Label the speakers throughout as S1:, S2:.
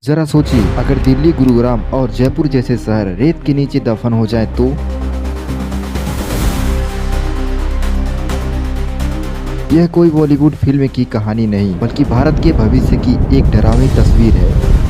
S1: जरा सोचिए, अगर दिल्ली, गुरुग्राम और जयपुर जैसे शहर रेत के नीचे दफन हो जाए तो। यह कोई बॉलीवुड फिल्म की कहानी नहीं, बल्कि भारत के भविष्य की एक डरावनी तस्वीर है।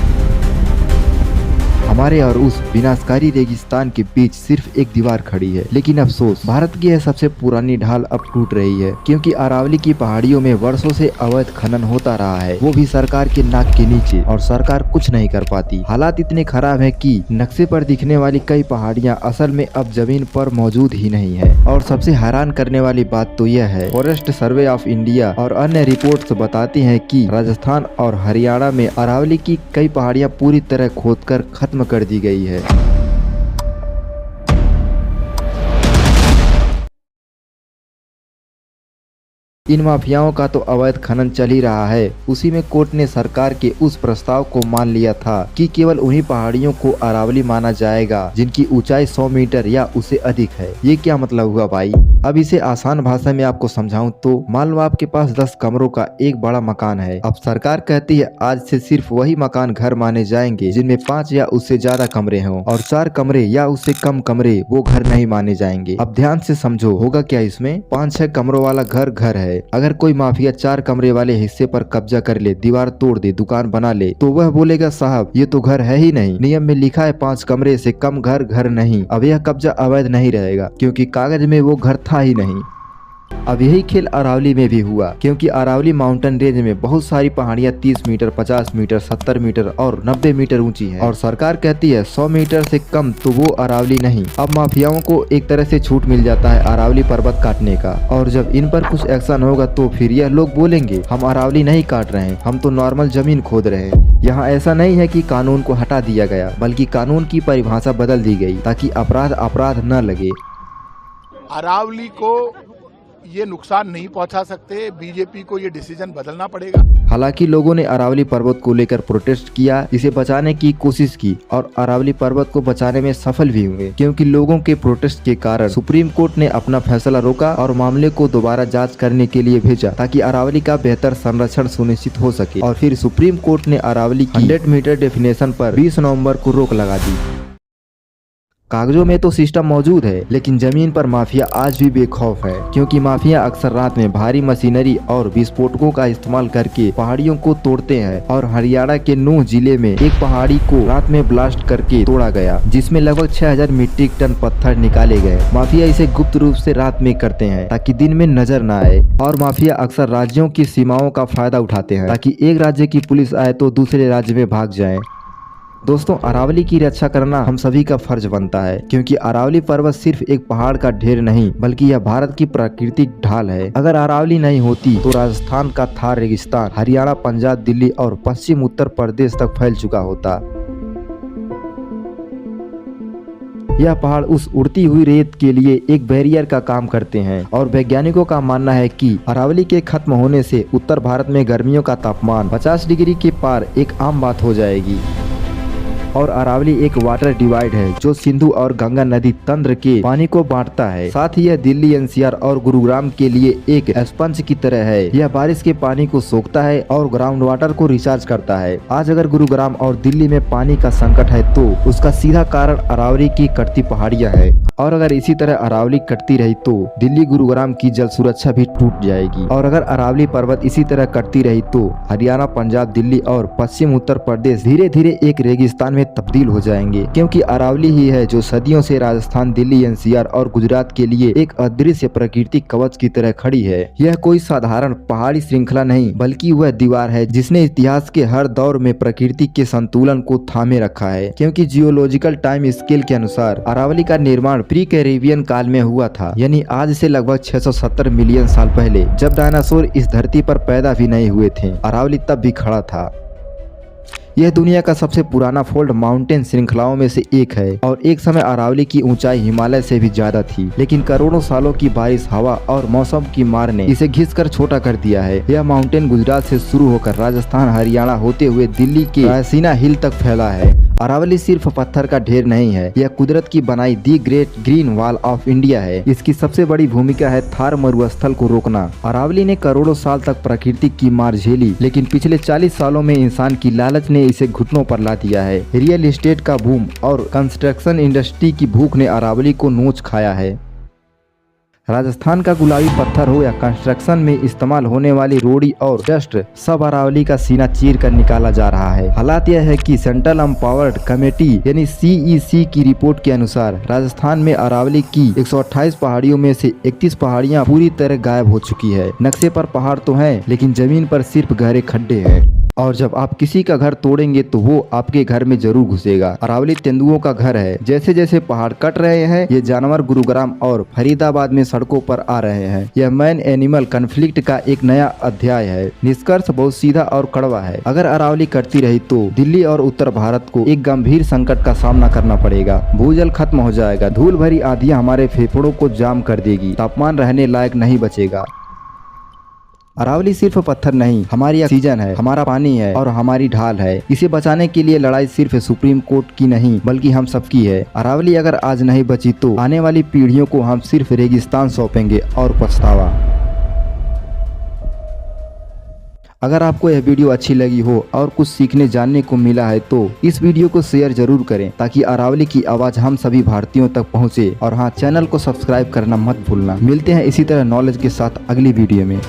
S1: हमारे और उस विनाशकारी रेगिस्तान के बीच सिर्फ एक दीवार खड़ी है। लेकिन अफसोस, भारत की यह सबसे पुरानी ढाल अब टूट रही है, क्योंकि अरावली की पहाड़ियों में वर्षों से अवैध खनन होता रहा है, वो भी सरकार के नाक के नीचे, और सरकार कुछ नहीं कर पाती। हालात इतने खराब है कि नक्शे पर दिखने वाली कई पहाड़ियां असल में अब जमीन पर मौजूद ही नहीं है। और सबसे हैरान करने वाली बात तो यह है, फॉरेस्ट सर्वे ऑफ इंडिया और अन्य रिपोर्ट्स बताती हैं कि राजस्थान और हरियाणा में अरावली की कई पहाड़ियां पूरी तरह खोदकर खत्म कर दी गई है। इन माफियाओं का तो अवैध खनन चल ही रहा है। उसी में कोर्ट ने सरकार के उस प्रस्ताव को मान लिया था कि केवल उन्हीं पहाड़ियों को अरावली माना जाएगा जिनकी ऊंचाई 100 मीटर या उससे अधिक है। ये क्या मतलब हुआ भाई? अब इसे आसान भाषा में आपको समझाऊं तो मान लो आपके पास 10 कमरों का एक बड़ा मकान है। अब सरकार कहती है आज से सिर्फ वही मकान घर माने जाएंगे जिनमें 5 या उससे ज्यादा कमरे हों, और 4 कमरे या उससे कम कमरे वो घर नहीं माने जाएंगे। अब ध्यान से समझो, होगा क्या इसमें? 5-6 कमरों वाला घर घर है। अगर कोई माफिया 4 कमरे वाले हिस्से पर कब्जा कर ले, दीवार तोड़ दे, दुकान बना ले, तो वह बोलेगा साहब ये तो घर है ही नहीं, नियम में लिखा है 5 कमरे से कम घर घर नहीं। अब यह कब्जा अवैध नहीं रहेगा, क्योंकि कागज में वो घर था ही नहीं। अब यही खेल अरावली में भी हुआ, क्योंकि अरावली माउंटेन रेंज में बहुत सारी पहाड़ियां 30 मीटर, 50 मीटर, 70 मीटर और 90 मीटर ऊंची हैं, और सरकार कहती है 100 मीटर से कम तो वो अरावली नहीं। अब माफियाओं को एक तरह से छूट मिल जाता है अरावली पर्वत काटने का, और जब इन पर कुछ एक्शन होगा तो फिर यह लोग बोलेंगे हम अरावली नहीं काट रहे हैं, हम तो नॉर्मल जमीन खोद रहे हैं। यहाँ ऐसा नहीं है कि कानून को हटा दिया गया, बल्कि कानून की परिभाषा बदल दी गई ताकि अपराध अपराध न लगे।
S2: अरावली को ये नुकसान नहीं पहुंचा सकते, बीजेपी को ये डिसीजन बदलना पड़ेगा।
S1: हालांकि लोगों ने अरावली पर्वत को लेकर प्रोटेस्ट किया, इसे बचाने की कोशिश की, और अरावली पर्वत को बचाने में सफल भी हुए, क्योंकि लोगों के प्रोटेस्ट के कारण सुप्रीम कोर्ट ने अपना फैसला रोका और मामले को दोबारा जांच करने के लिए भेजा, ताकि अरावली का बेहतर संरक्षण सुनिश्चित हो सके। और फिर सुप्रीम कोर्ट ने अरावली की 100 मीटर डेफिनेशन पर 20 नवम्बर को रोक लगा दी। कागजों में तो सिस्टम मौजूद है, लेकिन जमीन पर माफिया आज भी बेखौफ है, क्योंकि माफिया अक्सर रात में भारी मशीनरी और विस्फोटकों का इस्तेमाल करके पहाड़ियों को तोड़ते हैं। और हरियाणा के नूह जिले में एक पहाड़ी को रात में ब्लास्ट करके तोड़ा गया, जिसमें लगभग 6000 मीट्रिक टन पत्थर निकाले गए। माफिया इसे गुप्त रूप से रात में करते हैं ताकि दिन में नजर न आए, और माफिया अक्सर राज्यों की सीमाओं का फायदा उठाते हैं ताकि एक राज्य की पुलिस आए तो दूसरे राज्य में भाग जाए। दोस्तों, अरावली की रक्षा करना हम सभी का फर्ज बनता है, क्योंकि अरावली पर्वत सिर्फ एक पहाड़ का ढेर नहीं, बल्कि यह भारत की प्राकृतिक ढाल है। अगर अरावली नहीं होती तो राजस्थान का थार रेगिस्तान हरियाणा, पंजाब, दिल्ली और पश्चिम उत्तर प्रदेश तक फैल चुका होता। यह पहाड़ उस उड़ती हुई रेत के लिए एक बैरियर का काम करते हैं, और वैज्ञानिकों का मानना है कि अरावली के खत्म होने से उत्तर भारत में गर्मियों का तापमान 50 डिग्री के पार एक आम बात हो जाएगी। और अरावली एक वाटर डिवाइड है जो सिंधु और गंगा नदी तंत्र के पानी को बांटता है। साथ ही यह दिल्ली, एनसीआर और गुरुग्राम के लिए एक स्पंज की तरह है। यह बारिश के पानी को सोखता है और ग्राउंड वाटर को रिचार्ज करता है। आज अगर गुरुग्राम और दिल्ली में पानी का संकट है तो उसका सीधा कारण अरावली की कटती पहाड़ियां है, और अगर इसी तरह अरावली कटती रही तो दिल्ली, गुरुग्राम की जल सुरक्षा भी टूट जाएगी। और अगर अरावली पर्वत इसी तरह कटती रही तो हरियाणा, पंजाब, दिल्ली और पश्चिम उत्तर प्रदेश धीरे धीरे एक रेगिस्तान में तब्दील हो जाएंगे, क्योंकि अरावली ही है जो सदियों से राजस्थान, दिल्ली, एनसीआर और गुजरात के लिए एक अदृश्य प्राकृतिक कवच की तरह खड़ी है। यह कोई साधारण पहाड़ी श्रृंखला नहीं, बल्कि वह दीवार है जिसने इतिहास के हर दौर में प्रकृति के संतुलन को थामे रखा है। क्योंकि जियोलॉजिकल टाइम स्केल के अनुसार अरावली का निर्माण प्री कैरेबियन काल में हुआ था, यानी आज से लगभग 670 मिलियन साल पहले, जब डायनासोर इस धरती पर पैदा भी नहीं हुए थे। अरावली तब भी खड़ा था। यह दुनिया का सबसे पुराना फोल्ड माउंटेन श्रृंखलाओं में से एक है, और एक समय अरावली की ऊंचाई हिमालय से भी ज्यादा थी, लेकिन करोड़ों सालों की बारिश, हवा और मौसम की मार ने इसे घिसकर छोटा कर दिया है। यह माउंटेन गुजरात से शुरू होकर राजस्थान, हरियाणा होते हुए दिल्ली के रायसीना हिल तक फैला है। अरावली सिर्फ पत्थर का ढेर नहीं है, यह कुदरत की बनाई the great green wall of India है। इसकी सबसे बड़ी भूमिका है थार मरुस्थल को रोकना। अरावली ने करोड़ों साल तक प्रकृति की मार झेली, लेकिन पिछले 40 सालों में इंसान की लालच ने इसे घुटनों पर ला दिया है। रियल एस्टेट का बूम और कंस्ट्रक्शन इंडस्ट्री की भूख ने अरावली को नोच खाया है। राजस्थान का गुलाबी पत्थर हो या कंस्ट्रक्शन में इस्तेमाल होने वाली रोड़ी और डस्ट, सब अरावली का सीना चीर कर निकाला जा रहा है। हालात यह है कि सेंट्रल एम्पावर्ड कमेटी यानी CEC की रिपोर्ट के अनुसार राजस्थान में अरावली की 128 पहाड़ियों में से 31 पहाड़ियां पूरी तरह गायब हो चुकी है। नक्शे पर पहाड़ तो हैं, लेकिन जमीन पर सिर्फ गहरे खड्डे हैं। और जब आप किसी का घर तोड़ेंगे तो वो आपके घर में जरूर घुसेगा। अरावली तेंदुओं का घर है। जैसे जैसे पहाड़ कट रहे हैं, ये जानवर गुरुग्राम और फरीदाबाद में सड़कों पर आ रहे हैं। यह मैन एनिमल कन्फ्लिक्ट का एक नया अध्याय है। निष्कर्ष बहुत सीधा और कड़वा है। अगर अरावली कटती रही तो दिल्ली और उत्तर भारत को एक गंभीर संकट का सामना करना पड़ेगा। भूजल खत्म हो जाएगा, धूल भरी आंधियां हमारे फेफड़ों को जाम कर देगी, तापमान रहने लायक नहीं बचेगा। अरावली सिर्फ पत्थर नहीं, हमारी ऑक्सीजन है, हमारा पानी है और हमारी ढाल है। इसे बचाने के लिए लड़ाई सिर्फ सुप्रीम कोर्ट की नहीं, बल्कि हम सबकी है। अरावली अगर आज नहीं बची तो आने वाली पीढ़ियों को हम सिर्फ रेगिस्तान सौंपेंगे और पछतावा। अगर आपको यह वीडियो अच्छी लगी हो और कुछ सीखने जानने को मिला है तो इस वीडियो को शेयर जरूर करें, ताकि अरावली की आवाज हम सभी भारतीयों तक पहुंचे। और हाँ, चैनल को सब्सक्राइब करना मत भूलना। मिलते हैं इसी तरह नॉलेज के साथ अगली वीडियो में।